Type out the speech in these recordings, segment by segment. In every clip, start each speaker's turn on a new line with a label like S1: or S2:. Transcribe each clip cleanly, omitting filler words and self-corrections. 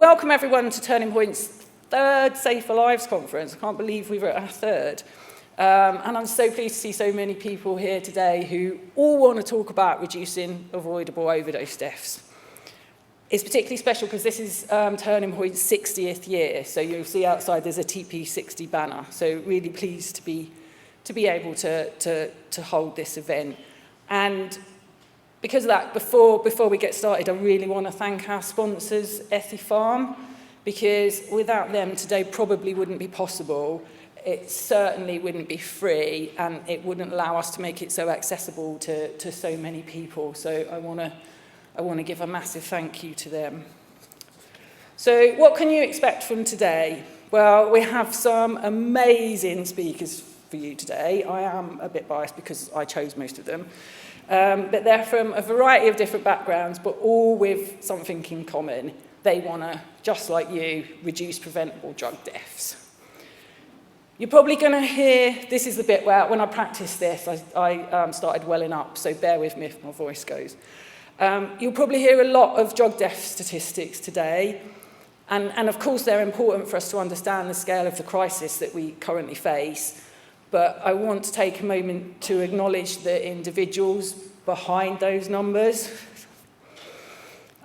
S1: Welcome everyone to Turning Point's third Safer Lives conference. I can't believe we're at our third. And I'm so pleased to see so many people here today who all want to talk about reducing avoidable overdose deaths. It's particularly special because this is Turning Point's 60th year. So you'll see outside there's a TP60 banner. So really pleased to be able to hold this event. And because of that, before we get started, I really want to thank our sponsors, Ethifarm, because without them today probably wouldn't be possible. It certainly wouldn't be free, and it wouldn't allow us to make it so accessible to so many people. So I want to give a massive thank you to them. So what can you expect from today? Well, we have some amazing speakers for you today. I am a bit biased because I chose most of them. But they're from a variety of different backgrounds, but all with something in common. They want to, just like you, reduce preventable drug deaths. You're probably going to hear, this is the bit where when I practiced this, I started welling up, so bear with me if my voice goes. You'll probably hear a lot of drug death statistics today, and of course they're important for us to understand the scale of the crisis that we currently face. But I want to take a moment to acknowledge the individuals behind those numbers.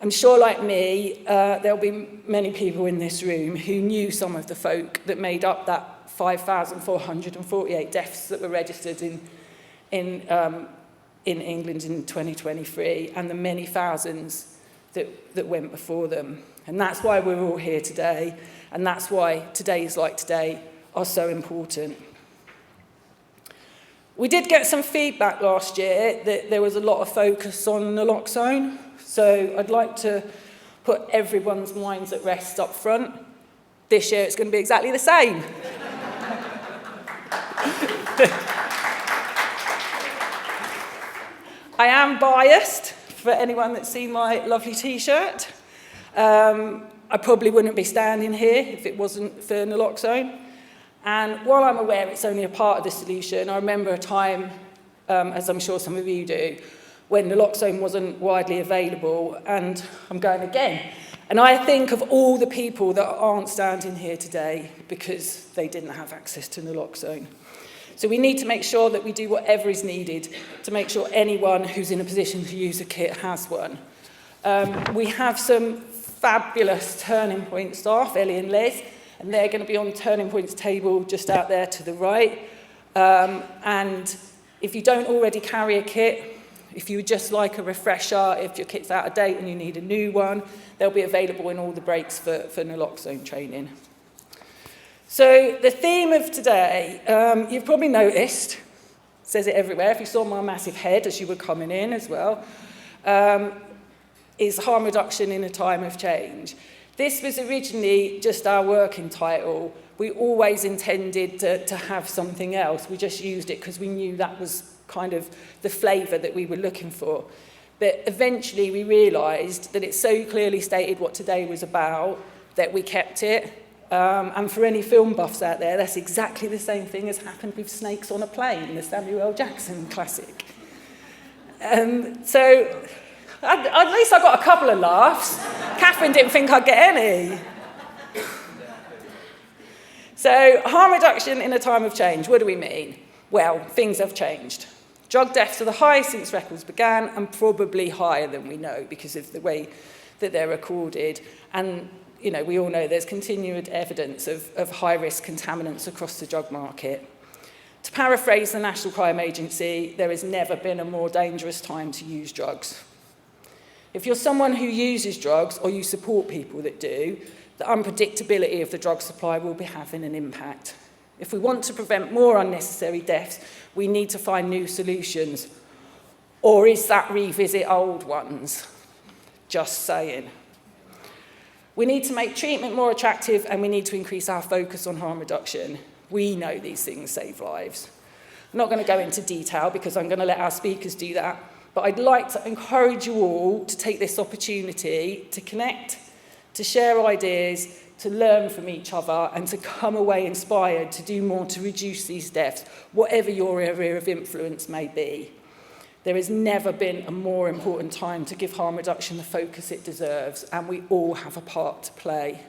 S1: I'm sure, like me, there'll be many people in this room who knew some of the folk that made up that 5,448 deaths that were registered in England in 2023, and the many thousands that went before them. And that's why we're all here today, and that's why todays like today are so important. We did get some feedback last year that there was a lot of focus on naloxone, so I'd like to put everyone's minds at rest up front. This year it's going to be exactly the same. I am biased, for anyone that's seen my lovely T-shirt. I probably wouldn't be standing here if it wasn't for naloxone. And while I'm aware it's only a part of the solution, I remember a time, as I'm sure some of you do, when naloxone wasn't widely available, and I'm going again. And I think of all the people that aren't standing here today because they didn't have access to naloxone. So we need to make sure that we do whatever is needed to make sure anyone who's in a position to use a kit has one. We have some fabulous Turning Point staff, Ellie and Les, and they're going to be on Turning Point's table just out there to the right. And if you don't already carry a kit, if you would just like a refresher, if your kit's out of date and you need a new one, they'll be available in all the breaks for naloxone training. So the theme of today, you've probably noticed, says it everywhere, if you saw my massive head as you were coming in as well, is harm reduction in a time of change. This was originally just our working title. We always intended to have something else. We just used it because we knew that was kind of the flavour that we were looking for. But eventually we realised that it so clearly stated what today was about that we kept it. And for any film buffs out there, that's exactly the same thing as happened with Snakes on a Plane, the Samuel L. Jackson classic. So at least I got a couple of laughs. Catherine didn't think I'd get any. So, harm reduction in a time of change, what do we mean? Well, things have changed. Drug deaths are the highest since records began, and probably higher than we know because of the way that they're recorded. And, you know, we all know there's continued evidence of high-risk contaminants across the drug market. To paraphrase the National Crime Agency, there has never been a more dangerous time to use drugs. If you're someone who uses drugs or you support people that do, the unpredictability of the drug supply will be having an impact. If we want to prevent more unnecessary deaths, we need to find new solutions. Or is that revisit old ones? Just saying. We need to make treatment more attractive, and we need to increase our focus on harm reduction. We know these things save lives. I'm not going to go into detail because I'm going to let our speakers do that. But I'd like to encourage you all to take this opportunity to connect, to share ideas, to learn from each other, and to come away inspired to do more to reduce these deaths, whatever your area of influence may be. There has never been a more important time to give harm reduction the focus it deserves, and we all have a part to play.